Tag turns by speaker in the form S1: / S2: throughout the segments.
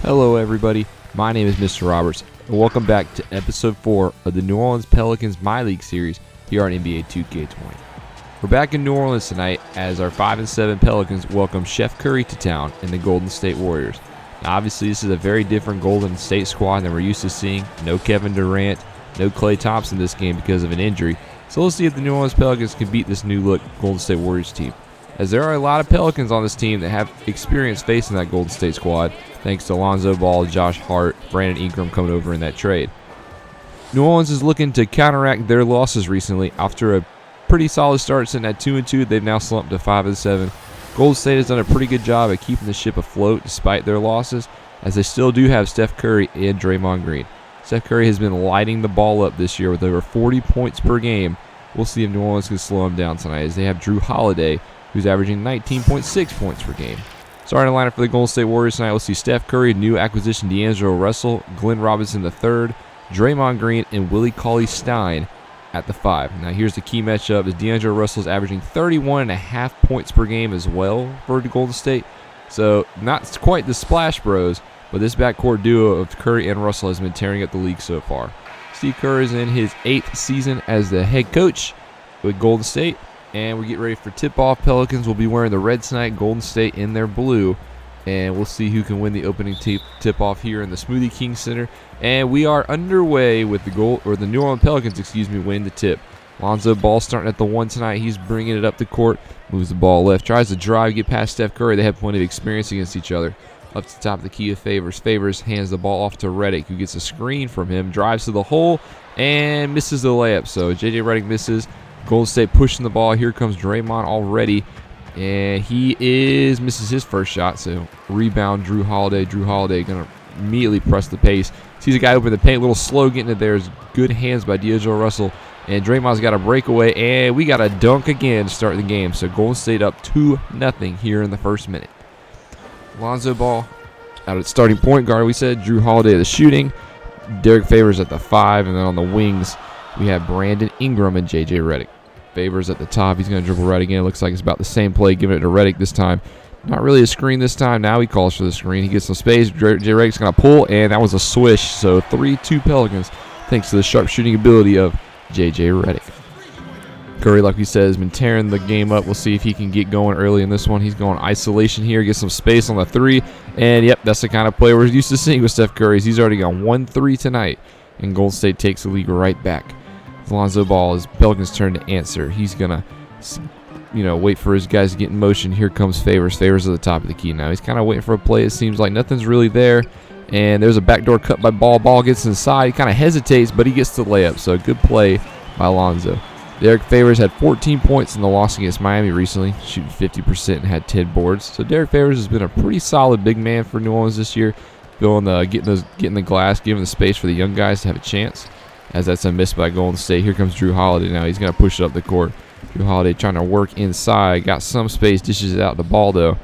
S1: Hello everybody, my name is Mr. Roberts, and welcome back to episode 4 of the New Orleans Pelicans MyLeague series here on NBA 2K20. We're back in New Orleans tonight as our 5-7 Pelicans welcome Chef Curry to town and the Golden State Warriors. Now obviously this is a very different Golden State squad than we're used to seeing. No Kevin Durant, no Klay Thompson this game because of an injury. So let's see if the New Orleans Pelicans can beat this new look Golden State Warriors team, as there are a lot of Pelicans on this team that have experience facing that Golden State squad, thanks to Lonzo Ball, Josh Hart, Brandon Ingram coming over in that trade. New Orleans is looking to counteract their losses recently. After a pretty solid start sitting at 2-2, they've now slumped to 5-7. Golden State has done a pretty good job at keeping the ship afloat despite their losses, as they still do have Steph Curry and Draymond Green. Steph Curry has been lighting the ball up this year with over 40 points per game. We'll see if New Orleans can slow him down tonight, as they have Drew Holiday, who's averaging 19.6 points per game. Starting lineup for the Golden State Warriors tonight, we'll see Steph Curry, new acquisition D'Angelo Russell, Glenn Robinson III, Draymond Green, and Willie Cauley-Stein at the 5. Now here's the key matchup, as D'Angelo Russell is averaging 31.5 points per game as well for the Golden State. So not quite the Splash Bros, but this backcourt duo of Curry and Russell has been tearing up the league so far. Steve Kerr is in his 8th season as the head coach with Golden State. And we get ready for tip-off. Pelicans will be wearing the red tonight, Golden State in their blue. And we'll see who can win the opening tip-off here in the Smoothie King Center. And we are underway with the New Orleans Pelicans, winning the tip. Lonzo Ball starting at the 1 tonight. He's bringing it up the court, moves the ball left, tries to drive, get past Steph Curry. They have plenty of experience against each other. Up to the top of the key of Favors. Favors hands the ball off to Redick, who gets a screen from him, drives to the hole, and misses the layup. So J.J. Redick misses. Golden State pushing the ball. Here comes Draymond already, and he misses his first shot. So rebound, Drew Holiday. Drew Holiday gonna immediately press the pace. Sees a guy open the paint, a little slow getting it there. Good hands by D'Angelo Russell, and Draymond's got a breakaway, and we got a dunk again to start the game. So Golden State up 2-0 here in the first minute. Lonzo Ball out at starting point guard. We said Drew Holiday at the shooting, Derek Favors at the 5, and then on the wings we have Brandon Ingram and J.J. Redick. Favors at the top. He's going to dribble right again. Looks like it's about the same play, giving it to Redick this time. Not really a screen this time. Now he calls for the screen. He gets some space. J.J. Redick's going to pull, and that was a swish. So 3-2 Pelicans, thanks to the sharp shooting ability of J.J. Redick. Curry, like we said, has been tearing the game up. We'll see if he can get going early in this one. He's going isolation here, get some space on the 3. And, yep, that's the kind of play we're used to seeing with Steph Curry. He's already got 1-3 tonight, and Golden State takes the league right back. Lonzo Ball is Pelicans' turn to answer. He's going to, wait for his guys to get in motion. Here comes Favors. Favors at the top of the key now. He's kind of waiting for a play. It seems like nothing's really there. And there's a backdoor cut by Ball. Ball gets inside. He kind of hesitates, but he gets the layup. So a good play by Lonzo. Derek Favors had 14 points in the loss against Miami recently, shooting 50% and had 10 boards. So Derek Favors has been a pretty solid big man for New Orleans this year, getting the glass, giving the space for the young guys to have a chance. As that's a miss by Golden State. Here comes Drew Holiday now. He's going to push it up the court. Drew Holiday trying to work inside. Got some space. Dishes it out to Ball, though.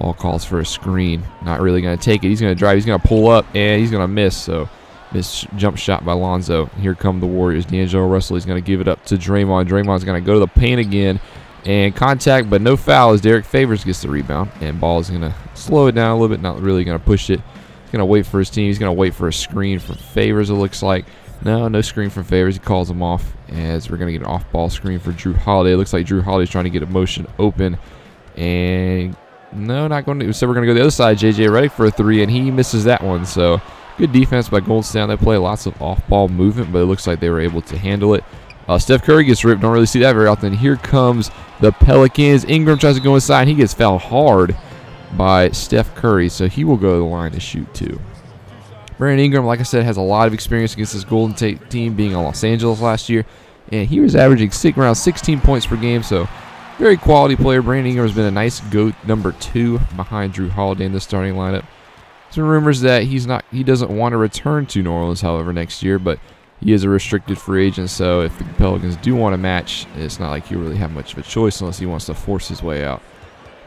S1: Ball calls for a screen. Not really going to take it. He's going to drive. He's going to pull up, and he's going to miss. So, missed jump shot by Lonzo. Here come the Warriors. D'Angelo Russell. He's going to give it up to Draymond. Draymond's going to go to the paint again. And contact, but no foul as Derek Favors gets the rebound. And Ball is going to slow it down a little bit. Not really going to push it. He's going to wait for his team. He's going to wait for a screen from Favors, it looks like. No screen from Favors. He calls him off as we're going to get an off-ball screen for Drew Holiday. It looks like Drew Holiday's trying to get a motion open. And no, not going to. So we're going to go to the other side. J.J. Redick for a 3, and he misses that one. So good defense by Golden State on that play. Lots of off-ball movement, but it looks like they were able to handle it. Steph Curry gets ripped. Don't really see that very often. Here comes the Pelicans. Ingram tries to go inside. He gets fouled hard by Steph Curry, so he will go to the line to shoot 2. Brandon Ingram, like I said, has a lot of experience against this Golden State team, being in Los Angeles last year, and he was averaging around 16 points per game, so very quality player. Brandon Ingram has been a nice GOAT number 2 behind Drew Holiday in the starting lineup. Some rumors that he doesn't want to return to New Orleans, however, next year, but he is a restricted free agent, so if the Pelicans do want to match, it's not like he'll really have much of a choice unless he wants to force his way out.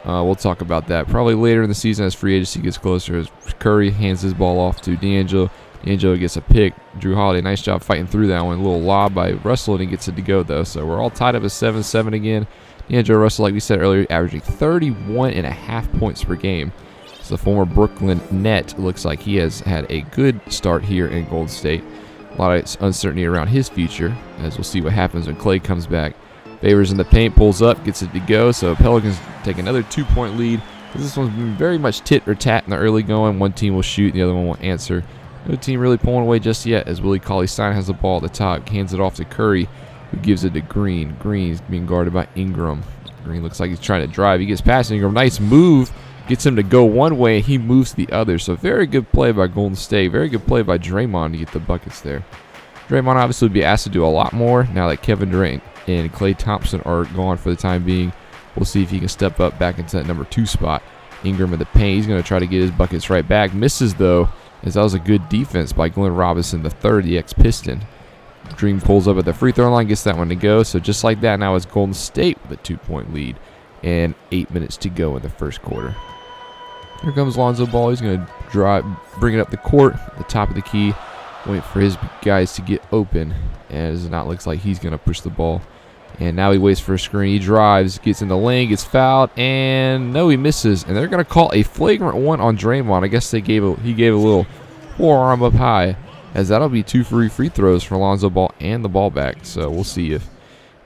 S1: We'll talk about that probably later in the season as free agency gets closer. As Curry hands his ball off to D'Angelo. D'Angelo gets a pick. Drew Holiday, nice job fighting through that one. A little lob by Russell, and he gets it to go, though. So we're all tied up at 7-7 again. D'Angelo Russell, like we said earlier, averaging 31.5 points per game. So the former Brooklyn Net looks like he has had a good start here in Golden State. A lot of uncertainty around his future, as we'll see what happens when Clay comes back. Favors in the paint, pulls up, gets it to go. So Pelicans take another 2-point lead. This one's been very much tit or tat in the early going. One team will shoot, the other one will answer. No team really pulling away just yet, as Willie Cauley-Stein has the ball at the top, hands it off to Curry, who gives it to Green. Green's being guarded by Ingram. Green looks like he's trying to drive. He gets past Ingram. Nice move. Gets him to go one way, and he moves the other. So very good play by Golden State. Very good play by Draymond to get the buckets there. Draymond obviously would be asked to do a lot more now that Kevin Durant and Klay Thompson are gone for the time being. We'll see if he can step up back into that number 2 spot. Ingram in the paint. He's going to try to get his buckets right back. Misses, though, as that was a good defense by Glenn Robinson III, the ex-Piston. Dream pulls up at the free throw line, gets that one to go. So just like that, now it's Golden State with a 2-point lead and 8 minutes to go in the first quarter. Here comes Lonzo Ball. He's going to drive, bring it up the court, at the top of the key, wait for his guys to get open, as it not looks like he's going to push the ball. And now he waits for a screen. He drives, gets in the lane, gets fouled, and no, he misses. And they're going to call a flagrant one on Draymond. I guess he gave a little forearm up high, as that'll be 2 free throws for Lonzo Ball and the ball back. So we'll see if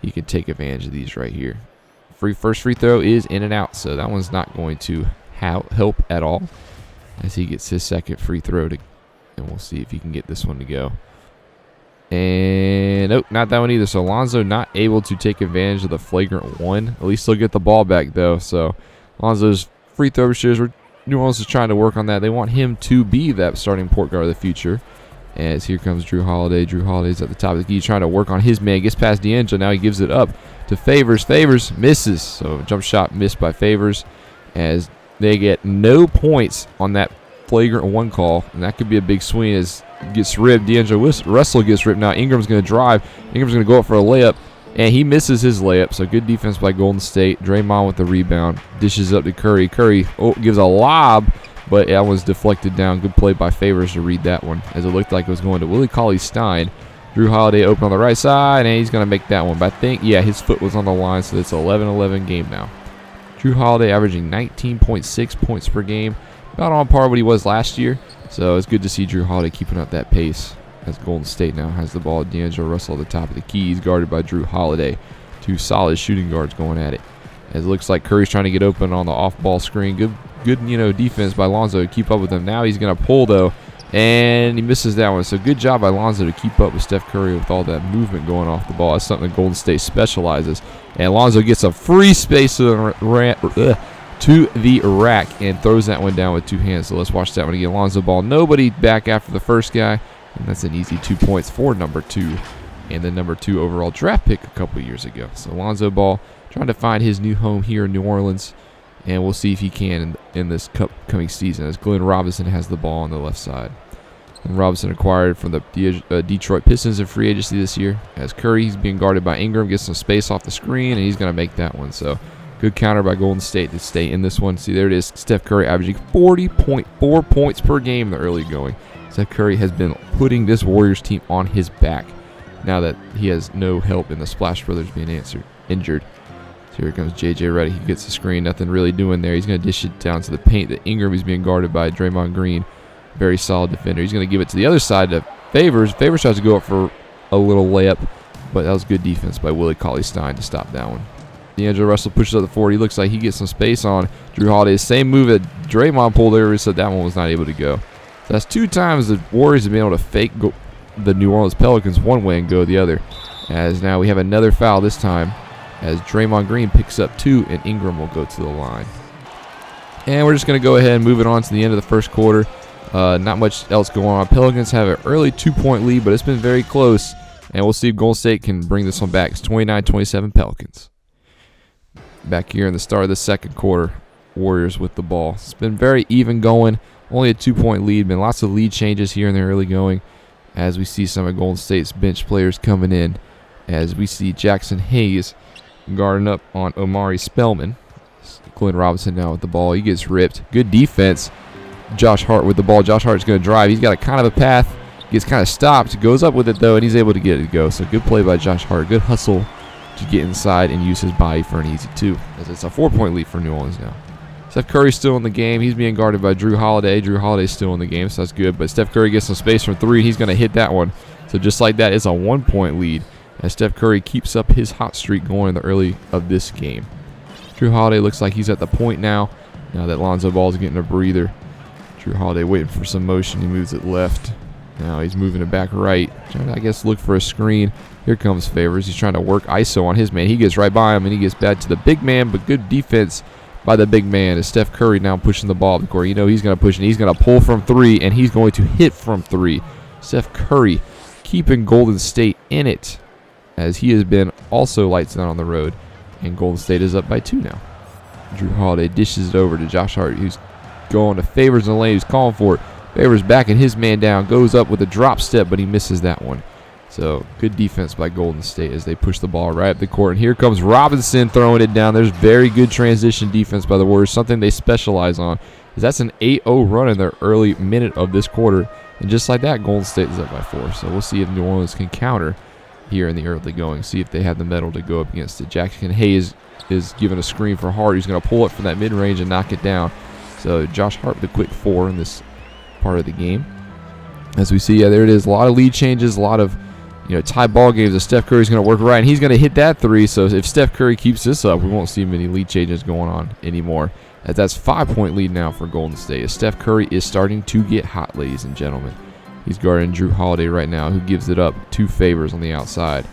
S1: he can take advantage of these right here. First free throw is in and out, so that one's not going to help at all, as he gets his second free throw and we'll see if he can get this one to go. And nope, not that one either. So Lonzo not able to take advantage of the flagrant one. At least he'll get the ball back though. So Lonzo's free throw shares, New Orleans is trying to work on that. They want him to be that starting point guard of the future. As here comes Drew Holiday. Drew Holiday's at the top of the key trying to work on his man. Gets past D'Angelo. Now he gives it up to Favors. Favors misses. So jump shot missed by Favors, as they get no points on that flagrant one call. And that could be a big swing as it gets ripped. D'Angelo Russell gets ripped. Now Ingram's going to drive. Ingram's going to go up for a layup, and he misses his layup. So good defense by Golden State. Draymond with the rebound. Dishes up to Curry. Curry gives a lob, but that was deflected down. Good play by Favors to read that one, as it looked like it was going to Willie Cauley-Stein. Drew Holiday open on the right side, and he's going to make that one. But I think, yeah, his foot was on the line, so it's an 11-11 game now. Drew Holiday averaging 19.6 points per game, about on par with what he was last year. So it's good to see Drew Holiday keeping up that pace, as Golden State now has the ball. D'Angelo Russell at the top of the key. He's guarded by Drew Holiday. 2 solid shooting guards going at it. As it looks like Curry's trying to get open on the off-ball screen. Good defense by Lonzo to keep up with him. Now he's going to pull, though, and he misses that one. So good job by Lonzo to keep up with Steph Curry with all that movement going off the ball. That's something that Golden State specializes. And Lonzo gets a free space to the rack and throws that one down with 2 hands. So let's watch that one again. Lonzo Ball, nobody back after the first guy. And that's an easy 2 points for number 2 and the number 2 overall draft pick a couple years ago. So Lonzo Ball trying to find his new home here in New Orleans. And we'll see if he can in this coming season, as Glenn Robinson has the ball on the left side. And Robinson acquired from the Detroit Pistons in free agency this year. As Curry, he's being guarded by Ingram, gets some space off the screen, and he's going to make that one. So good counter by Golden State to stay in this one. See, there it is. Steph Curry averaging 40.4 points per game in the early going. Steph Curry has been putting this Warriors team on his back now that he has no help in the Splash Brothers being injured. So here comes J.J. Redick. He gets the screen. Nothing really doing there. He's going to dish it down to the paint. The Ingram is being guarded by Draymond Green. Very solid defender. He's going to give it to the other side to Favors. Favors tries to go up for a little layup, but that was good defense by Willie Cauley-Stein to stop that one. D'Angelo Russell pushes up the forward. He looks like he gets some space on Drew Holiday. Same move that Draymond pulled earlier, so that one was not able to go. So that's 2 times the Warriors have been able to fake the New Orleans Pelicans one way and go the other. As now we have another foul this time, as Draymond Green picks up 2, and Ingram will go to the line. And we're just going to go ahead and move it on to the end of the first quarter. Not much else going on. Pelicans have an early 2-point lead, but it's been very close. And we'll see if Golden State can bring this one back. It's 29-27 Pelicans. Back here in the start of the second quarter, Warriors with the ball. It's been very even going. Only a 2-point lead. Been lots of lead changes here in the early going, as we see some of Golden State's bench players coming in. As we see Jackson Hayes guarding up on Omari Spellman. Glenn Robinson now with the ball. He gets ripped. Good defense. Josh Hart with the ball. Josh Hart's going to drive. He's got a kind of a path. Gets kind of stopped. Goes up with it, though, and he's able to get it to go. So good play by Josh Hart. Good hustle to get inside and use his body for an easy 2. As it's a 4-point lead for New Orleans now. Steph Curry's still in the game. He's being guarded by Drew Holiday. Drew Holiday's still in the game, so that's good. But Steph Curry gets some space from 3. He's going to hit that one. So just like that, it's a 1-point lead as Steph Curry keeps up his hot streak going in the early of this game. Drew Holiday looks like he's at the point now that Lonzo Ball's getting a breather. Drew Holiday waiting for some motion. He moves it left. Now he's moving it back right. Trying to, I guess, look for a screen. Here comes Favors. He's trying to work ISO on his man. He gets right by him, and he gets back to the big man, but good defense by the big man as Steph Curry now pushing the ball up the court. You know he's going to push, and he's going to pull from 3, and he's going to hit from 3. Steph Curry keeping Golden State in it as he has been also lights out on the road, and Golden State is up by 2 now. Drew Holiday dishes it over to Josh Hart, who's going to Favors in the lane, who's calling for it. Favors backing his man down, goes up with a drop step, but he misses that one. So good defense by Golden State as they push the ball right up the court. And here comes Robinson throwing it down. There's very good transition defense by the Warriors, something they specialize on. That's an 8-0 run in their early minute of this quarter. And just like that, Golden State is up by 4. So we'll see if New Orleans can counter here in the early going. See if they have the metal to go up against it. Jackson Hayes is giving a screen for Hart. He's going to pull it from that mid-range and knock it down. So Josh Hart, the quick 4 in this part of the game. As we see, there it is. A lot of lead changes, a lot of tie ball games. As Steph Curry's going to work right, and he's going to hit that 3. So if Steph Curry keeps this up, we won't see many lead changes going on anymore. As that's 5-point lead now for Golden State. As Steph Curry is starting to get hot, ladies and gentlemen. He's guarding Drew Holiday right now, who gives it up to Favors on the outside.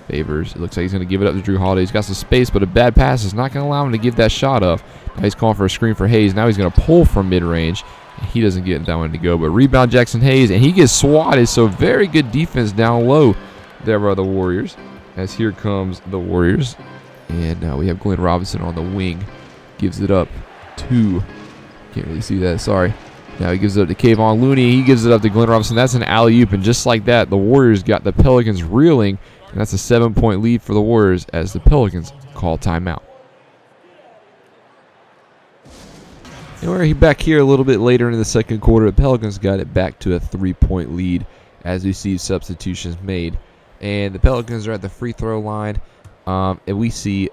S1: Favors, it looks like he's going to give it up to Drew Holiday. He's got some space, but a bad pass is not going to allow him to give that shot up. Now he's calling for a screen for Hayes. Now he's going to pull from mid-range. He doesn't get that one to go, but rebound Jackson Hayes, and he gets swatted. So very good defense down low there by the Warriors. As here comes the Warriors, and now we have Glenn Robinson on the wing. Gives it up to, can't really see that, sorry. Now he gives it up to Kayvon Looney. He gives it up to Glenn Robinson. That's an alley-oop, and just like that, the Warriors got the Pelicans reeling, and that's a 7-point lead for the Warriors as the Pelicans call timeout. And we're back here a little bit later in the second quarter. The Pelicans got it back to a 3-point lead as we see substitutions made. And the Pelicans are at the free throw line. And let's see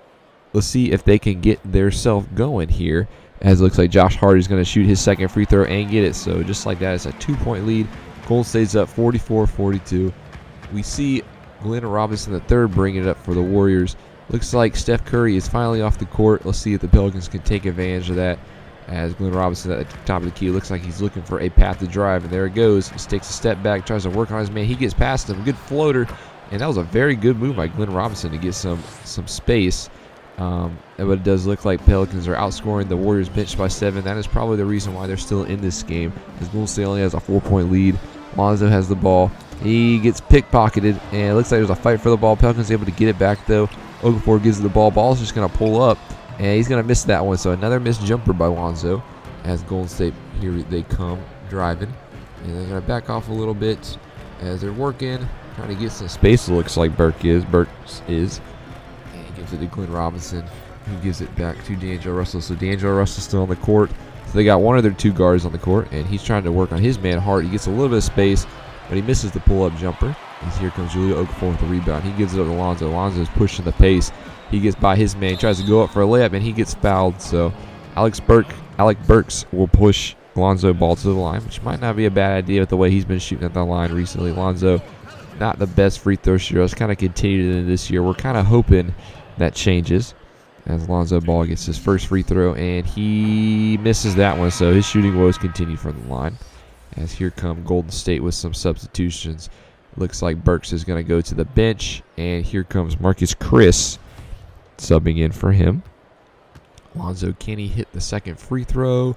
S1: if they can get their self going here. As it looks like Josh Hart is going to shoot his second free throw and get it. So just like that, it's a 2-point lead. Golden State's up 44-42. We see Glenn Robinson III bringing it up for the Warriors. Looks like Steph Curry is finally off the court. Let's see if the Pelicans can take advantage of that. As Glenn Robinson at the top of the key, looks like he's looking for a path to drive, and there it goes. He takes a step back, tries to work on his man. He gets past him. Good floater, and that was a very good move by Glenn Robinson to get some space. But it does look like Pelicans are outscoring the Warriors bench by 7. That is probably the reason why they're still in this game, as Golden State only has a 4-point lead. Lonzo has the ball. He gets pickpocketed, and it looks like there's a fight for the ball. Pelicans able to get it back, though. Okafor gives it the ball. Ball's just going to pull up. And he's going to miss that one. So another missed jumper by Lonzo. As Golden State, here they come driving. And they're going to back off a little bit as they're working. Trying to get some space, it looks like Burks is. And he gives it to Glenn Robinson, who gives it back to D'Angelo Russell. So D'Angelo Russell's still on the court. So they got one of their 2 guards on the court. And he's trying to work on his man Hart. He gets a little bit of space, but he misses the pull-up jumper. As here comes Julio Okafor with the rebound. He gives it up to Lonzo. Lonzo's pushing the pace. He gets by his man, tries to go up for a layup, and he gets fouled. So Alec Burks will push Lonzo Ball to the line, which might not be a bad idea with the way he's been shooting at the line recently. Lonzo, not the best free throw shooter. It's kind of continued in this year. We're kind of hoping that changes as Lonzo Ball gets his first free throw, and he misses that one. So his shooting woes continue from the line. As here come Golden State with some substitutions. Looks like Burks is going to go to the bench, and here comes Marcus Chris subbing in for him. Lonzo, can he hit the second free throw?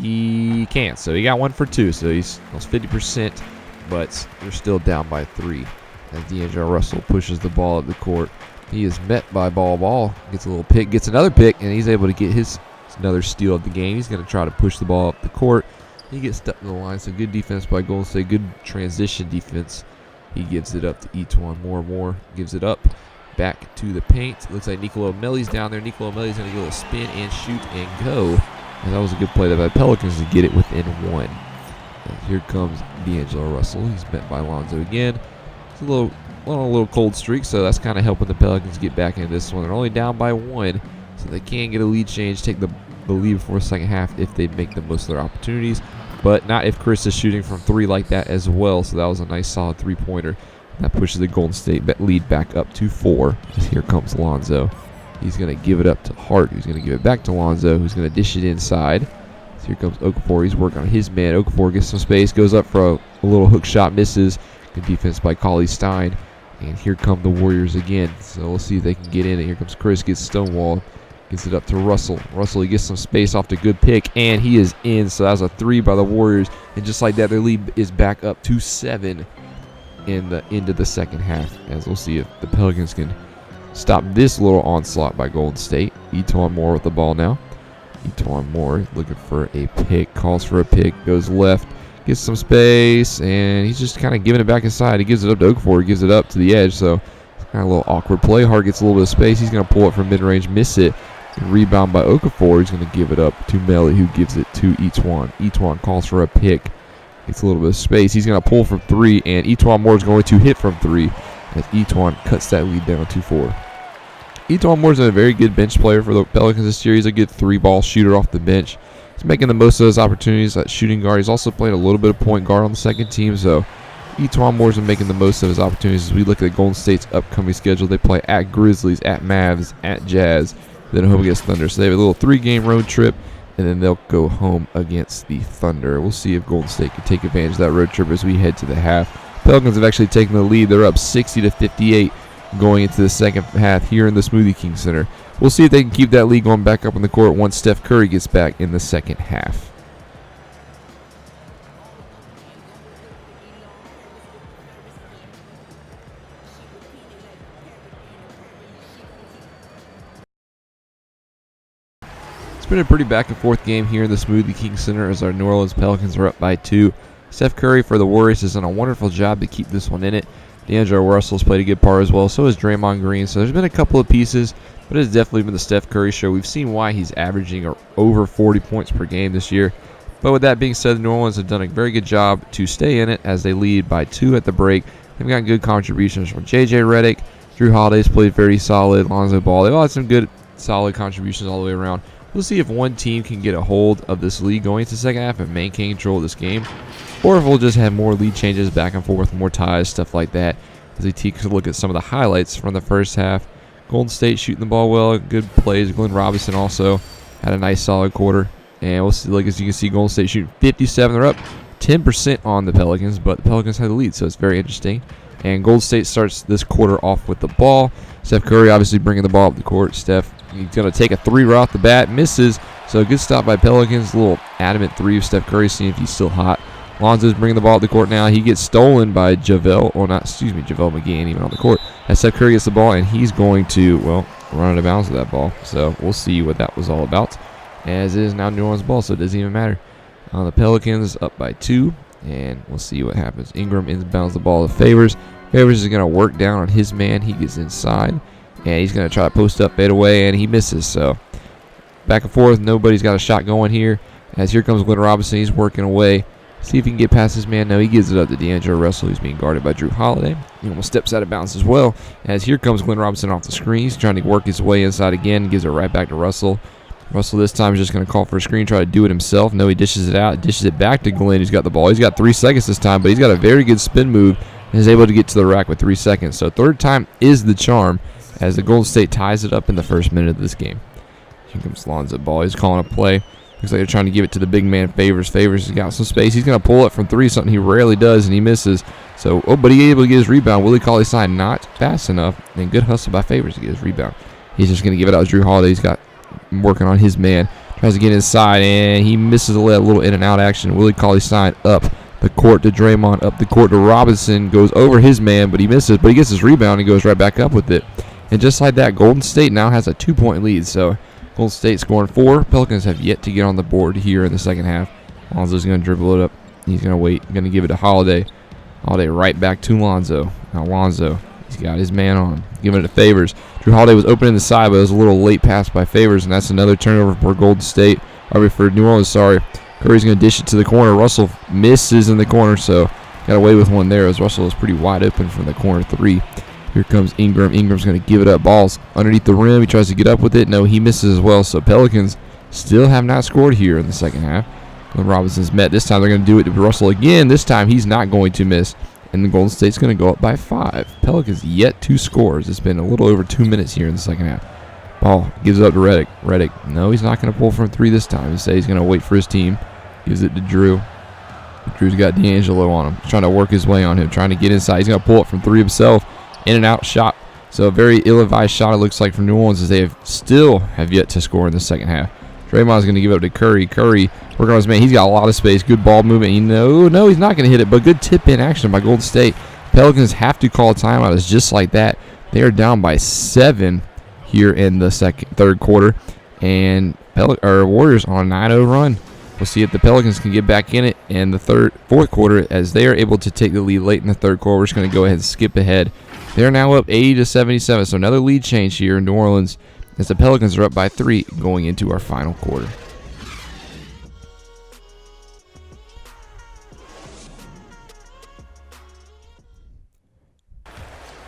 S1: He can't, so he got 1 for 2, so he's almost 50%, but they're still down by 3. As D'Angelo Russell pushes the ball up the court. He is met by Ball, gets a little pick, gets another pick, and he's able to get his another steal of the game. He's going to try to push the ball up the court. He gets stuck in the line, so good defense by Golden State, good transition defense. He gives it up to Etuan more, gives it up. Back to the paint. Looks like Nicolo Melli's down there. Nicolo Melli's going to go a spin and shoot and go. And that was a good play there by the Pelicans to get it within 1. And here comes D'Angelo Russell. He's met by Lonzo again. It's a little cold streak, so that's kind of helping the Pelicans get back into this one. They're only down by 1, so they can get a lead change, take the the lead before the second half if they make the most of their opportunities, but not if Chris is shooting from 3 like that as well. So that was a nice solid 3-pointer. That pushes the Golden State lead back up to 4. Here comes Lonzo. He's going to give it up to Hart, who's going to give it back to Lonzo, who's going to dish it inside. So here comes Okafor. He's working on his man. Okafor gets some space, goes up for a little hook shot, misses. Good defense by Cauley-Stein. And here come the Warriors again. So we'll see if they can get in it. Here comes Chris, gets stonewalled. Gets it up to Russell. Russell, he gets some space off the good pick, and he is in. So that was a 3 by the Warriors. And just like that, their lead is back up to 7 in the end of the second half. As we'll see if the Pelicans can stop this little onslaught by Golden State. E'Twaun Moore with the ball now. E'Twaun Moore looking for a pick. Calls for a pick. Goes left. Gets some space, and he's just kind of giving it back inside. He gives it up to Okafor. He gives it up to the edge, so it's kind of a little awkward play. Hart gets a little bit of space. He's going to pull it from mid-range, miss it. Rebound by Okafor. He's going to give it up to Melly, who gives it to E'Twaun. E'Twaun calls for a pick. Gets a little bit of space. He's going to pull from 3, and E'Twaun Moore is going to hit from 3 as E'Twaun cuts that lead down to 4. E'Twaun Moore's a very good bench player for the Pelicans this year. He's a good 3-ball shooter off the bench. He's making the most of those opportunities at shooting guard. He's also playing a little bit of point guard on the second team, so E'Twaun Moore's been making the most of his opportunities. As we look at Golden State's upcoming schedule, they play at Grizzlies, at Mavs, at Jazz, then home against Thunder. So they have a little 3-game road trip, and then they'll go home against the Thunder. We'll see if Golden State can take advantage of that road trip as we head to the half. Pelicans have actually taken the lead. They're up 60-58 going into the second half here in the Smoothie King Center. We'll see if they can keep that lead going back up on the court once Steph Curry gets back in the second half. It's been a pretty back-and-forth game here in the Smoothie King Center as our New Orleans Pelicans are up by 2. Steph Curry for the Warriors has done a wonderful job to keep this one in it. D'Angelo Russell's played a good part as well. So has Draymond Green. So there's been a couple of pieces, but it's definitely been the Steph Curry show. We've seen why he's averaging over 40 points per game this year. But with that being said, the New Orleans have done a very good job to stay in it as they lead by 2 at the break. They've gotten good contributions from J.J. Redick. Drew Holiday's played very solid. Lonzo Ball. They've all had some good, solid contributions all the way around. We'll see if one team can get a hold of this lead going into the second half and maintain control of this game, or if we'll just have more lead changes back and forth, more ties, stuff like that. As we take a look at some of the highlights from the first half, Golden State shooting the ball well, good plays. Glenn Robinson also had a nice solid quarter. And we'll see, like as you can see, Golden State shooting 57. They're up 10% on the Pelicans, but the Pelicans have the lead, so it's very interesting. And Golden State starts this quarter off with the ball. Steph Curry obviously bringing the ball up the court. Steph, he's going to take a 3 right off the bat, misses. So a good stop by Pelicans. A little adamant 3 of Steph Curry, seeing if he's still hot. Lonzo's bringing the ball up the court now. He gets stolen by JaVale McGee ain't even on the court. As Steph Curry gets the ball, and he's going to, well, run out of bounds with that ball. So we'll see what that was all about. As it is now New Orleans ball, so it doesn't even matter. The Pelicans up by 2, and we'll see what happens. Ingram inbounds the ball to Favors. Favors is going to work down on his man. He gets inside, and he's going to try to post up, fade away, and he misses. So back and forth, nobody's got a shot going here. As here comes Glenn Robinson, he's working away. See if he can get past his man. No, he gives it up to D'Angelo Russell, who's being guarded by Drew Holiday. He almost steps out of bounds as well. As here comes Glenn Robinson off the screen. He's trying to work his way inside again. Gives it right back to Russell. Russell this time is just going to call for a screen, try to do it himself. No, he dishes it out. Dishes it back to Glenn, who's got the ball. He's got 3 seconds this time, but he's got a very good spin move and is able to get to the rack with 3 seconds. So third time is the charm as the Golden State ties it up in the first minute of this game. Here comes Lonzo Ball. He's calling a play. Looks like they're trying to give it to the big man Favors. Favors has got some space. He's going to pull it from 3, something he rarely does, and he misses. So, but he's able to get his rebound. Willie Cauley-Stein not fast enough, and good hustle by Favors to get his rebound. He's just going to give it out to Drew Holiday. He's got working on his man. Tries to get inside, and he misses a little in and out action. Willie Cauley-Stein up the court to Draymond, up the court to Robinson. Goes over his man, but he misses. But he gets his rebound and goes right back up with it. And just like that, Golden State now has a 2-point lead. So Golden State scoring 4. Pelicans have yet to get on the board here in the second half. Lonzo's going to dribble it up. He's going to wait. Going to give it to Holiday. Holiday right back to Lonzo. Now Lonzo, he's got his man on. Giving it to Favors. Drew Holiday was open in the side, but it was a little late pass by Favors, and that's another turnover for Golden State. For New Orleans, sorry. Curry's going to dish it to the corner. Russell misses in the corner, so got away with one there as Russell was pretty wide open from the corner 3. Here comes Ingram. Ingram's going to give it up. Ball's underneath the rim. He tries to get up with it. No, he misses as well. So Pelicans still have not scored here in the second half. Glenn Robinson's met. This time they're going to do it to Russell again. This time he's not going to miss. And the Golden State's going to go up by 5. Pelicans yet to score. It's been a little over 2 minutes here in the second half. Ball gives it up to Reddick. Reddick, no, he's not going to pull from 3 this time. He says he's going to wait for his team. Gives it to Drew. Drew's got D'Angelo on him. Trying to work his way on him. Trying to get inside. He's going to pull up from 3 himself. In and out shot. So a very ill-advised shot it looks like from New Orleans as they still have yet to score in the second half. Draymond's going to give it up to Curry. Curry working on his man. He's got a lot of space. Good ball movement. No, he's not going to hit it, but good tip-in action by Golden State. Pelicans have to call a timeout. It's just like that. They are down by 7 here in the third quarter, and Warriors on a 9-0 run. We'll see if the Pelicans can get back in it in the fourth quarter as they are able to take the lead late in the third quarter. We're just going to go ahead and skip ahead. They're now up 80-77, so another lead change here in New Orleans as the Pelicans are up by 3 going into our final quarter.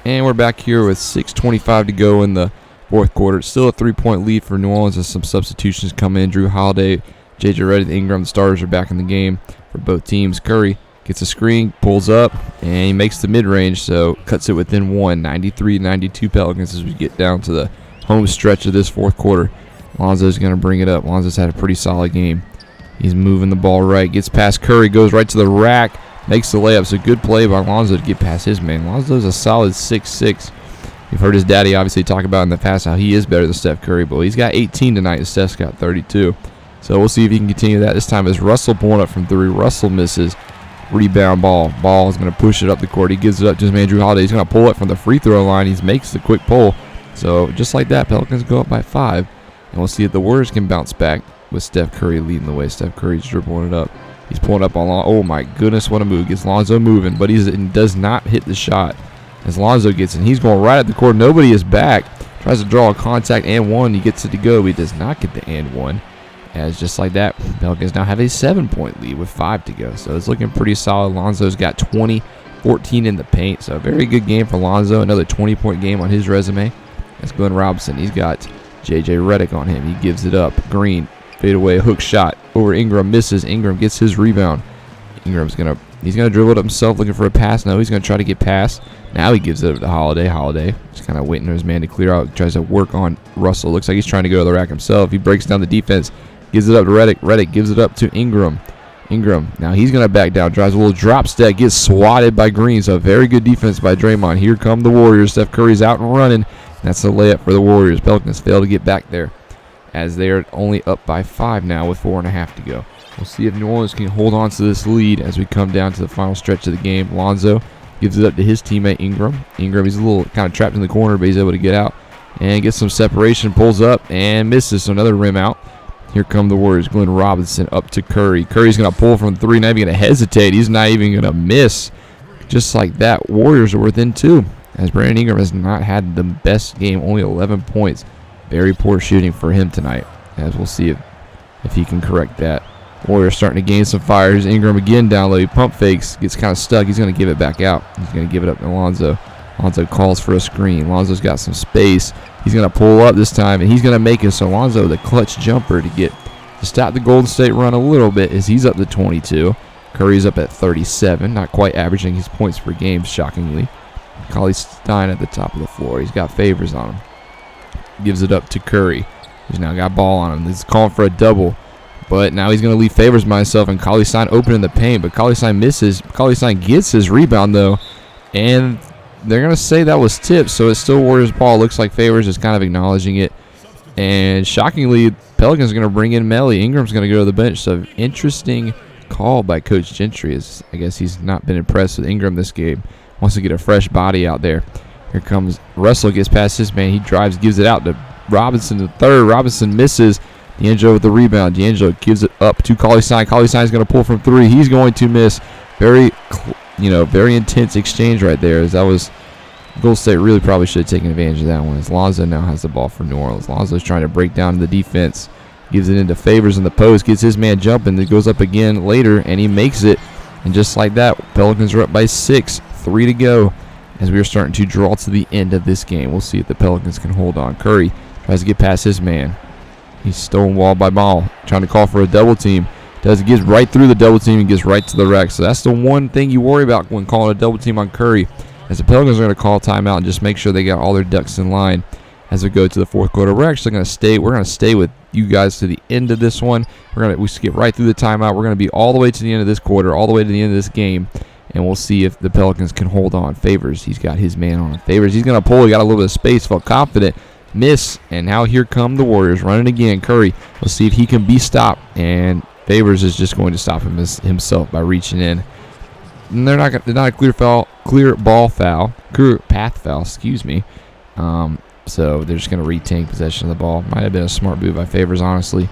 S1: And we're back here with 6:25 to go in the fourth quarter. It's still a 3-point lead for New Orleans as some substitutions come in. Drew Holiday, J.J. Redick, Ingram, the starters are back in the game for both teams. Curry gets a screen, pulls up, and he makes the mid-range, so cuts it within 1. 93-92 Pelicans as we get down to the home stretch of this fourth quarter. Lonzo's going to bring it up. Lonzo's had a pretty solid game. He's moving the ball right, gets past Curry, goes right to the rack, makes the layup. So good play by Lonzo to get past his man. Lonzo's a solid 6'6". You've heard his daddy obviously talk about in the past how he is better than Steph Curry, but he's got 18 tonight and Steph's got 32. So we'll see if he can continue that. This time is Russell pulling up from 3. Russell misses. Rebound ball. Ball is going to push it up the court. He gives it up to his man Drew Holiday. He's going to pull it from the free throw line. He makes the quick pull. So just like that, Pelicans go up by 5. And we'll see if the Warriors can bounce back with Steph Curry leading the way. Steph Curry's dribbling it up. He's pulling up on Lonzo. Oh my goodness, what a move. Gets Lonzo moving, but he does not hit the shot. As Lonzo gets in, he's going right at the court. Nobody is back. Tries to draw a contact and 1. He gets it to go, but he does not get the and 1. As just like that, Pelicans now have a 7-point lead with 5 to go. So it's looking pretty solid. Lonzo's got 20, 14 in the paint. So a very good game for Lonzo. Another 20-point game on his resume. That's Glenn Robinson. He's got J.J. Redick on him. He gives it up. Green, fade away, hook shot over Ingram. Misses. Ingram gets his rebound. Ingram's he's gonna dribble it up himself, looking for a pass. No, he's gonna try to get past. Now he gives it up to Holiday. Holiday just kind of waiting for his man to clear out. Tries to work on Russell. Looks like he's trying to go to the rack himself. He breaks down the defense. Gives it up to Redick. Redick gives it up to Ingram. Ingram, now he's going to back down. Drives a little drop step. Gets swatted by Green. So very good defense by Draymond. Here come the Warriors. Steph Curry's out and running. That's a layup for the Warriors. Pelicans fail to get back there as they are only up by 5 now with 4.5 to go. We'll see if New Orleans can hold on to this lead as we come down to the final stretch of the game. Lonzo gives it up to his teammate Ingram. Ingram, he's a little kind of trapped in the corner, but he's able to get out and get some separation. Pulls up and misses. So another rim out. Here come the Warriors. Glenn Robinson up to Curry. Curry's going to pull from 3, not even going to hesitate. He's not even going to miss. Just like that, Warriors are within 2. As Brandon Ingram has not had the best game, only 11 points. Very poor shooting for him tonight, as we'll see if he can correct that. Warriors starting to gain some fire. Here's Ingram again down low. He pump fakes, gets kind of stuck. He's going to give it back out. He's going to give it up to Lonzo. Lonzo calls for a screen. Lonzo's got some space. He's going to pull up this time, and he's going to make it. So Lonzo, the clutch jumper to stop the Golden State run a little bit, as he's up to 22. Curry's up at 37, not quite averaging his points per game, shockingly. Cauley-Stein at the top of the floor. He's got favors on him. Gives it up to Curry. He's now got ball on him. He's calling for a double, but now he's going to leave favors by himself, and Cauley-Stein opening the paint, but Cauley-Stein misses. Cauley-Stein gets his rebound, though, and they're going to say that was tipped, so it's still Warriors ball. Looks like Favors is kind of acknowledging it. And shockingly, Pelicans are going to bring in Melly. Ingram's going to go to the bench. So interesting call by Coach Gentry. As I guess he's not been impressed with Ingram this game. Wants to get a fresh body out there. Here comes Russell, gets past his man. He drives, gives it out to Robinson the third. Robinson misses. D'Angelo with the rebound. D'Angelo gives it up to Cauley-Stein. Cauley-Stein's going to pull from 3. He's going to miss. Very intense exchange right there. As that was, Golden State really probably should have taken advantage of that one. As Lonzo now has the ball for New Orleans. Lonzo's trying to break down the defense. Gives it into Favors in the post. Gets his man jumping. It goes up again later, and he makes it. And just like that, Pelicans are up by 6. 3 to go as we are starting to draw to the end of this game. We'll see if the Pelicans can hold on. Curry tries to get past his man. He's stonewalled by Ball. Trying to call for a double team. Gets right through the double team and gets right to the rack. So that's the one thing you worry about when calling a double team on Curry. As the Pelicans are going to call timeout and just make sure they got all their ducks in line as we go to the fourth quarter. We're actually going to stay. We're going to stay with you guys to the end of this one. We skip right through the timeout. We're going to be all the way to the end of this quarter, all the way to the end of this game, and we'll see if the Pelicans can hold on. Favors, he's got his man on. Favors, he's going to pull. He got a little bit of space, felt confident. Miss, and now here come the Warriors running again. Curry, let's see if he can be stopped, and Favors is just going to stop him himself by reaching in. And they're not a clear path foul, excuse me. So they're just going to retain possession of the ball. Might have been a smart move by Favors, honestly.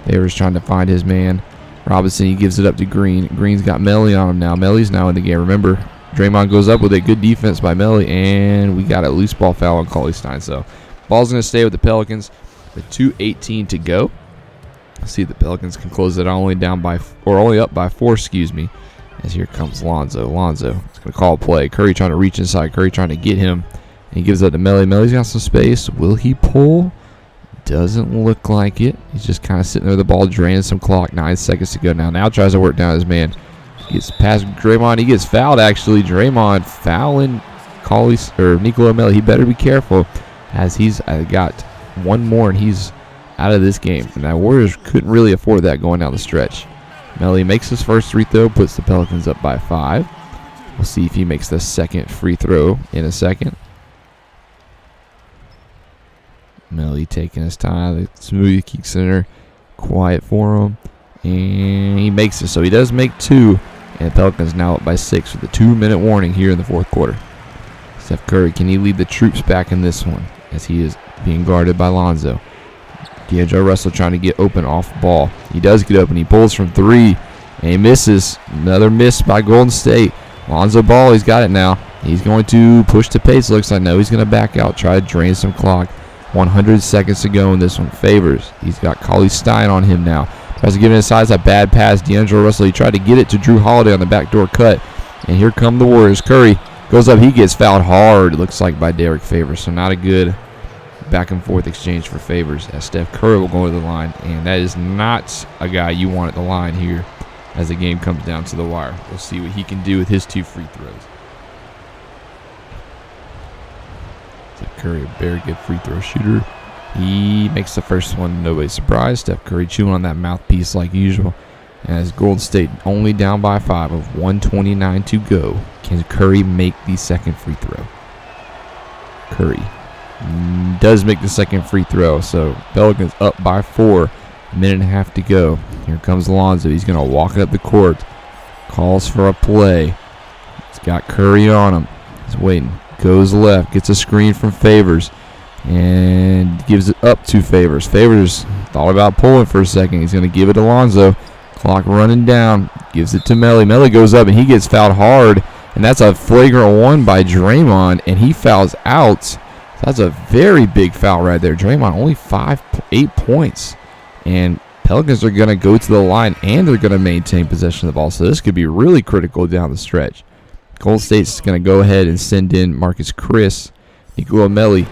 S1: Favors trying to find his man. Robinson, he gives it up to Green. Green's got Melly on him now. Melly's now in the game. Remember, Draymond goes up with a good defense by Melly, and we got a loose ball foul on Cauley-Stein. So ball's going to stay with the Pelicans with 2:18 to go. Let's see if the Pelicans can close it only up by 4, excuse me. As here comes Lonzo. Lonzo is going to call a play. Curry trying to reach inside. Curry trying to get him. And he gives it to Melly. Melly's got some space. Will he pull? Doesn't look like it. He's just kind of sitting there with the ball, draining some clock. 9 seconds to go now. Now tries to work down his man. He gets past Draymond. He gets fouled, actually. Draymond fouling Nicolò Melli. He better be careful, as he's got one more and he's out of this game. And the Warriors couldn't really afford that going down the stretch. Melli makes his first free throw, puts the Pelicans up by 5. We'll see if he makes the second free throw in a second. Melli taking his time. The Smoothie King Center, quiet for him. And he makes it. So he does make 2. And the Pelicans now up by 6 with a 2-minute warning here in the fourth quarter. Steph Curry, can he lead the troops back in this one as he is being guarded by Lonzo? D'Angelo Russell trying to get open off ball. He does get open. He pulls from 3, and he misses. Another miss by Golden State. Lonzo Ball, he's got it now. He's going to push the pace. Looks like no, he's going to back out, try to drain some clock. 100 seconds to go in this one. Favors. He's got Cauley-Stein on him now. Tries to give it inside. It's a bad pass. D'Angelo Russell, he tried to get it to Drew Holiday on the backdoor cut. And here come the Warriors. Curry goes up. He gets fouled hard, looks like, by Derek Favors. So not a good back and forth exchange for Favors, as Steph Curry will go to the line, and that is not a guy you want at the line here as the game comes down to the wire. We'll see what he can do with his 2 free throws. Steph Curry, a very good free throw shooter. He makes the first one, nobody's surprised. Steph Curry chewing on that mouthpiece like usual. As Golden State only down by 5 with 1:29 to go. Can Curry make the second free throw? Curry does make the second free throw, so Pelicans up by 4, a minute and a half to go. Here comes Lonzo. He's going to walk it up the court, calls for a play. He's got Curry on him. He's waiting, goes left, gets a screen from Favors, and gives it up to Favors. Favors thought about pulling for a second. He's going to give it to Lonzo. Clock running down, gives it to Melli. Melli goes up, and he gets fouled hard, and that's a flagrant 1 by Draymond, and he fouls out. That's a very big foul right there. Draymond only 8 points. And Pelicans are going to go to the line, and they're going to maintain possession of the ball. So this could be really critical down the stretch. Golden State's going to go ahead and send in Marcus Chris. Nicolò Melli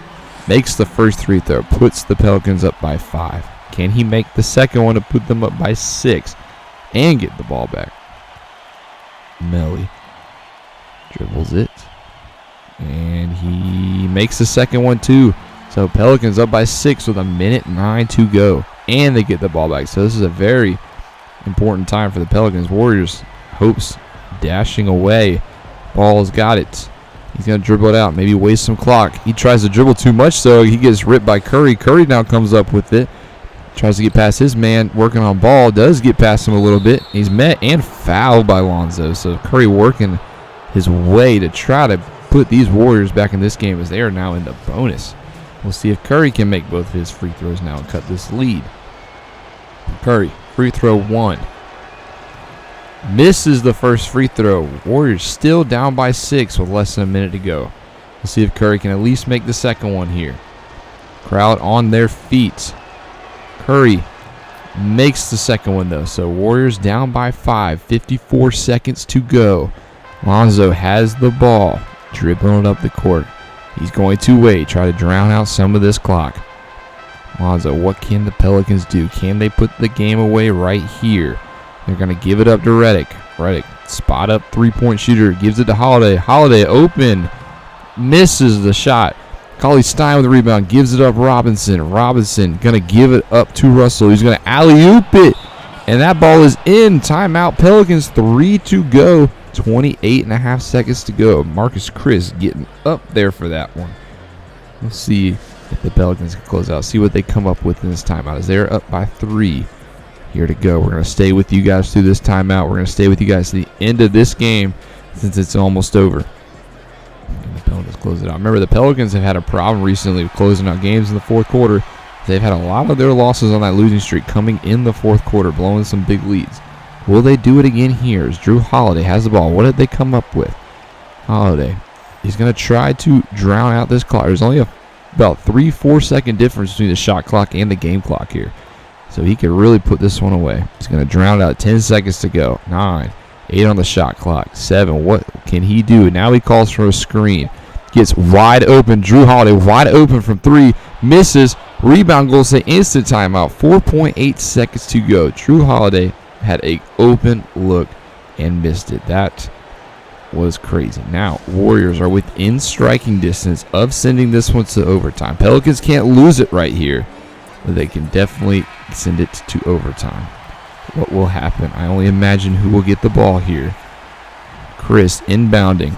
S1: makes the first free throw, puts the Pelicans up by 5. Can he make the second one to put them up by 6 and get the ball back? Melli dribbles it. And he makes the second one too. So Pelicans up by 6 with 1:09 to go. And they get the ball back. So this is a very important time for the Pelicans. Warriors hopes dashing away. Ball's got it. He's going to dribble it out. Maybe waste some clock. He tries to dribble too much, so he gets ripped by Curry. Curry now comes up with it. Tries to get past his man working on ball. Does get past him a little bit. He's met and fouled by Lonzo. So Curry working his way to try to put these Warriors back in this game, as they are now in the bonus. We'll see if Curry can make both of his free throws now and cut this lead. Curry, free throw 1. Misses the first free throw. Warriors still down by 6 with less than a minute to go. We'll see if Curry can at least make the second one here. Crowd on their feet. Curry makes the second one though. So Warriors down by 5. 54 seconds to go. Lonzo has the ball. Dribbling it up the court. He's going to wait, try to drown out some of this clock. Lonzo, what can the Pelicans do? Can they put the game away right here? They're going to give it up to Redick. Redick, spot up three-point shooter, gives it to Holiday. Holiday open, misses the shot. Cauley-Stein with the rebound, gives it up Robinson. Robinson going to give it up to Russell. He's going to alley-oop it, and that ball is in. Timeout, Pelicans, 3 to go. 28.5 seconds to go. Marcus Chris getting up there for that one. Let's see if the Pelicans can close out. See what they come up with in this timeout. As they're up by 3. Here to go. We're going to stay with you guys through this timeout. We're going to stay with you guys to the end of this game since it's almost over. And the Pelicans close it out. Remember, the Pelicans have had a problem recently with closing out games in the fourth quarter. They've had a lot of their losses on that losing streak coming in the fourth quarter, blowing some big leads. Will they do it again here? As Drew Holiday has the ball. What did they come up with? Holiday. He's going to try to drown out this clock. There's only about 3-4 second difference between the shot clock and the game clock here. So he could really put this one away. He's going to drown it out. 10 seconds to go. 9. 8 on the shot clock. 7. What can he do? Now he calls for a screen. Gets wide open. Drew Holiday wide open from 3. Misses. Rebound, Golden State. Instant timeout. 4.8 seconds to go. Drew Holiday had an open look and missed it. That was crazy. Now, Warriors are within striking distance of sending this one to overtime. Pelicans can't lose it right here, but they can definitely send it to overtime. What will happen? I only imagine who will get the ball here. Chris inbounding,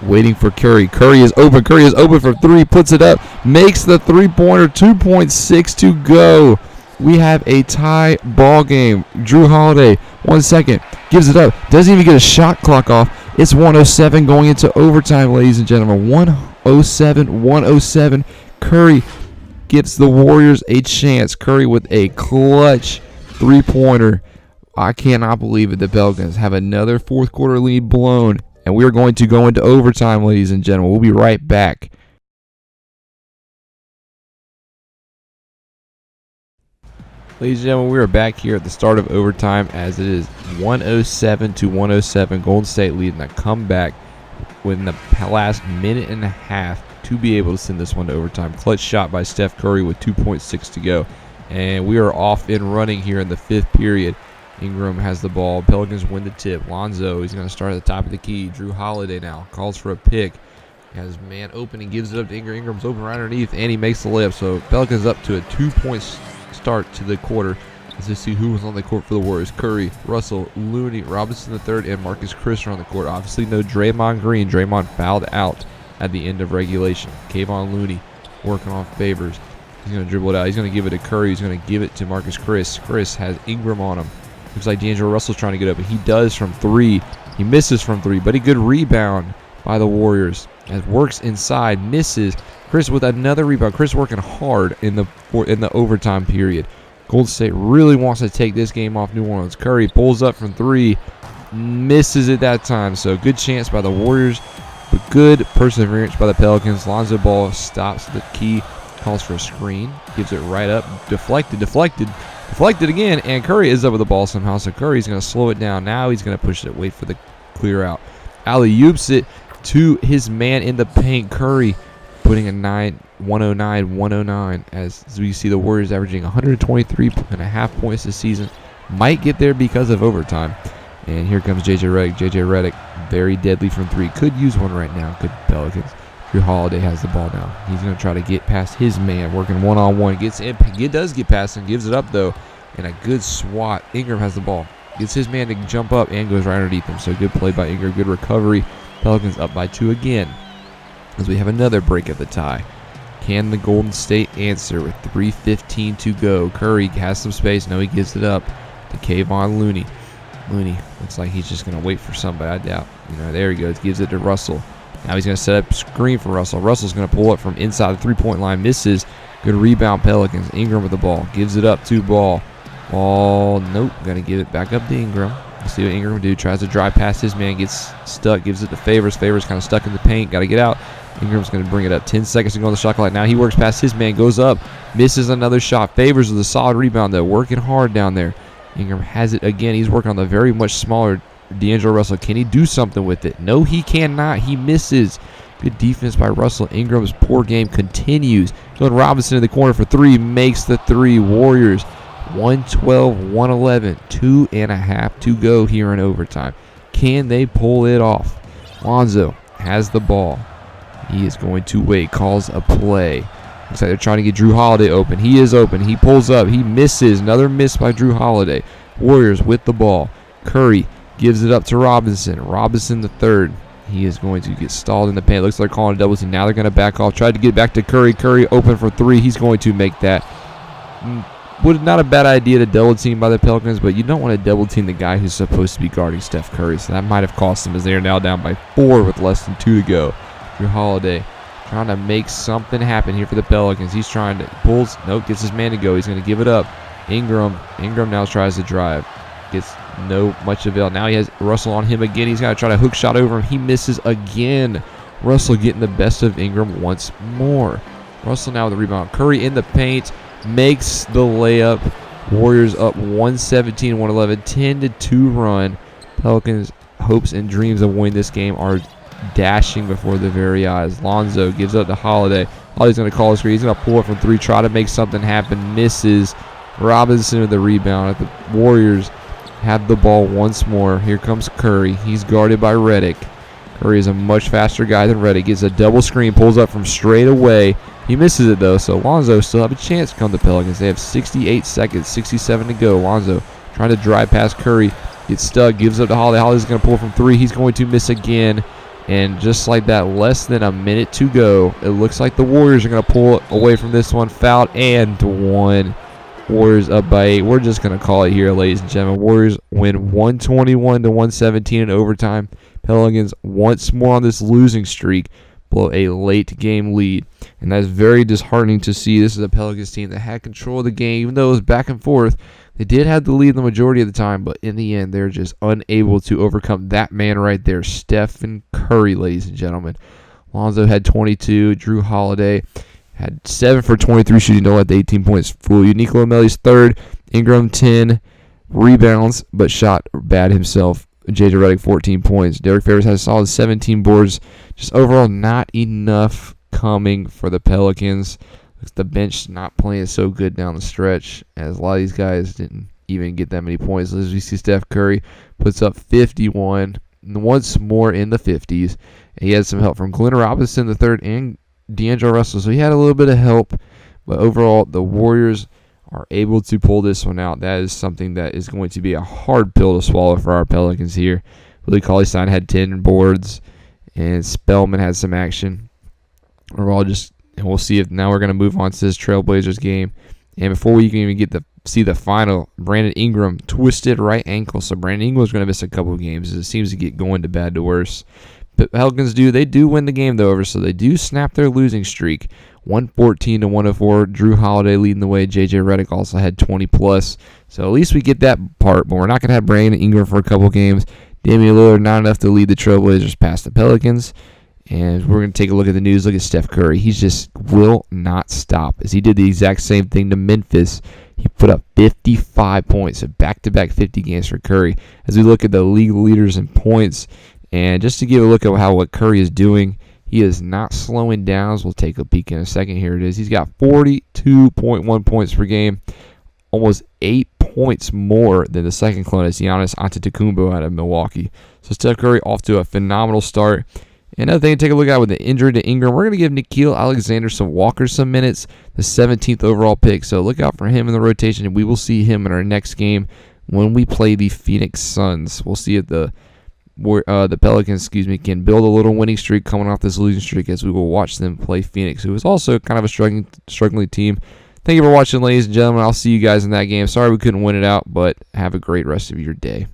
S1: waiting for Curry. Curry is open. Curry is open for 3. Puts it up. Makes the three-pointer. 2.6 to go. We have a tie ball game. Drew Holiday, 1 second, gives it up. Doesn't even get a shot clock off. It's 107 going into overtime, ladies and gentlemen. 107. Curry gives the Warriors a chance. Curry with a clutch three-pointer. I cannot believe it. The Pelicans have another fourth quarter lead blown, and we are going to go into overtime, ladies and gentlemen. We'll be right back. Ladies and gentlemen, we are back here at the start of overtime as it is 107 to 107. Golden State leading a comeback within the last minute and a half to be able to send this one to overtime. Clutch shot by Steph Curry with 2.6 to go. And we are off and running here in the 5th period. Ingram has the ball. Pelicans win the tip. Lonzo, he's going to start at the top of the key. Drew Holiday now calls for a pick. Has man open and gives it up to Ingram. Ingram's open right underneath, and he makes the layup. So Pelicans up to a 2-point start to the quarter. Let's see who was on the court for the Warriors. Curry, Russell, Looney, Robinson III, and Marcus Chris are on the court. Obviously no Draymond Green. Draymond fouled out at the end of regulation. Kayvon Looney working off Favors. He's going to dribble it out. He's going to give it to Curry. He's going to give it to Marcus Chris. Chris has Ingram on him. Looks like D'Angelo Russell's trying to get up, and he does from 3. He misses from 3, but a good rebound by the Warriors. As works inside, misses. Chris with another rebound. Chris working hard in the overtime period. Golden State really wants to take this game off New Orleans. Curry pulls up from 3, misses it that time. So good chance by the Warriors, but good perseverance by the Pelicans. Lonzo Ball stops the key, calls for a screen, gives it right up, deflected again, and Curry is up with the ball somehow. So Curry's going to slow it down. Now he's going to push it, wait for the clear out. Alley-oops it to his man in the paint. Curry putting a 109 as we see the Warriors averaging 123.5 points this season. Might get there because of overtime. And here comes J.J. Redick. J.J. Redick, very deadly from 3. Could use one right now. Good Pelicans. Drew Holiday has the ball now. He's going to try to get past his man, working one-on-one. Does get past him, gives it up, though, and a good swat. Ingram has the ball. Gets his man to jump up and goes right underneath him. So good play by Ingram. Good recovery. Pelicans up by 2 again as we have another break at the tie. Can the Golden State answer with 3:15 to go? Curry has some space. No, he gives it up to Kayvon Looney. Looney looks like he's just going to wait for somebody. I doubt. There he goes. Gives it to Russell. Now he's going to set up screen for Russell. Russell's going to pull up from inside the three-point line. Misses. Good rebound, Pelicans. Ingram with the ball. Gives it up to Ball. Nope. Going to give it back up to Ingram. Let's see what Ingram will do. Tries to drive past his man. Gets stuck. Gives it to Favors. Favors kind of stuck in the paint. Got to get out. Ingram's going to bring it up. 10 seconds to go on the shot clock. Now he works past his man. Goes up. Misses another shot. Favors with a solid rebound, though. Working hard down there. Ingram has it again. He's working on the very much smaller D'Angelo Russell. Can he do something with it? No, he cannot. He misses. Good defense by Russell. Ingram's poor game continues. Glenn Robinson in the corner for three. Makes the three. Warriors 112-111. 2.5 to go here in overtime. Can they pull it off? Lonzo has the ball. He is going to wait. Calls a play. Looks like they're trying to get Drew Holiday open. He is open. He pulls up. He misses. Another miss by Drew Holiday. Warriors with the ball. Curry gives it up to Robinson. Robinson the third. He is going to get stalled in the paint. Looks like they're calling a double team. Now they're going to back off. Tried to get back to Curry. Curry open for three. He's going to make that. Not a bad idea to double team by the Pelicans, but you don't want to double team the guy who's supposed to be guarding Steph Curry. So that might have cost them as they are now down by 4 with less than 2 to go. Drew Holiday trying to make something happen here for the Pelicans. He's trying to pulls. Nope, gets his man to go. He's going to give it up. Ingram now tries to drive. Gets no much avail. Now he has Russell on him again. He's got to try to hook shot over him. He misses again. Russell getting the best of Ingram once more. Russell now with the rebound. Curry in the paint. Makes the layup. Warriors up 117-111. 10-2 run. Pelicans' hopes and dreams of winning this game are dashing before their very eyes. Lonzo gives up to Holiday. Holiday's going to call a screen. He's going to pull it from three. Try to make something happen. Misses. Robinson with the rebound. The Warriors have the ball once more. Here comes Curry. He's guarded by Redick. Curry is a much faster guy than Redick. Gets a double screen. Pulls up from straight away. He misses it, though, so Lonzo still have a chance to come to Pelicans. They have 68 seconds, 67 to go. Lonzo trying to drive past Curry. Gets stuck. Gives up to Holiday. Holiday's going to pull from three. He's going to miss again. And just like that, less than a minute to go. It looks like the Warriors are going to pull away from this one. Fouled and one. Warriors up by 8. We're just going to call it here, ladies and gentlemen. Warriors win 121-117 in overtime. Pelicans once more on this losing streak blow a late game lead. And that's very disheartening to see. This is a Pelicans team that had control of the game, even though it was back and forth. They did have the lead the majority of the time, but in the end, they're just unable to overcome that man right there, Stephen Curry, ladies and gentlemen. Lonzo had 22. Drew Holiday had 7 for 23 shooting. Don't let the 18 points fool you. Nicolò Melli's third. Ingram 10 rebounds, but shot bad himself. J.J. Redick 14 points. Derek Favors has a solid 17 boards. Just overall not enough coming for the Pelicans. The bench not playing so good down the stretch, as a lot of these guys didn't even get that many points. As we see, Steph Curry puts up 51, once more in the 50s. And he had some help from Glenn Robinson the third and D'Angelo Russell, so he had a little bit of help. But overall, the Warriors are able to pull this one out. That is something that is going to be a hard pill to swallow for our Pelicans here. Willie Cauley-Stein had 10 boards, and Spellman had some action. And we'll see if now we're going to move on to this Trailblazers game. And before we can even get to see the final, Brandon Ingram twisted right ankle. So Brandon Ingram's going to miss a couple of games as it seems to get going to bad to worse. But Pelicans do win the game, though, so they do snap their losing streak. 114-104. Drew Holiday leading the way. J.J. Redick also had 20+. So at least we get that part, but we're not going to have Brandon Ingram for a couple games. Damian Lillard not enough to lead the Trailblazers past the Pelicans. And we're going to take a look at the news. Look at Steph Curry. He just will not stop. As he did the exact same thing to Memphis. He put up 55 points. So back-to-back 50 games for Curry. As we look at the league leaders in points. And just to give a look at what Curry is doing, he is not slowing down. As we'll take a peek in a second. Here it is. He's got 42.1 points per game. Almost 8 points more than the second closest, Giannis Antetokounmpo out of Milwaukee. So Steph Curry off to a phenomenal start. Another thing to take a look at with the injury to Ingram, we're going to give Nickeil Alexander-Walker some minutes, the 17th overall pick. So look out for him in the rotation, and we will see him in our next game when we play the Phoenix Suns. We'll see if the Pelicans, can build a little winning streak coming off this losing streak as we will watch them play Phoenix, who is also kind of a struggling team. Thank you for watching, ladies and gentlemen. I'll see you guys in that game. Sorry we couldn't win it out, but have a great rest of your day.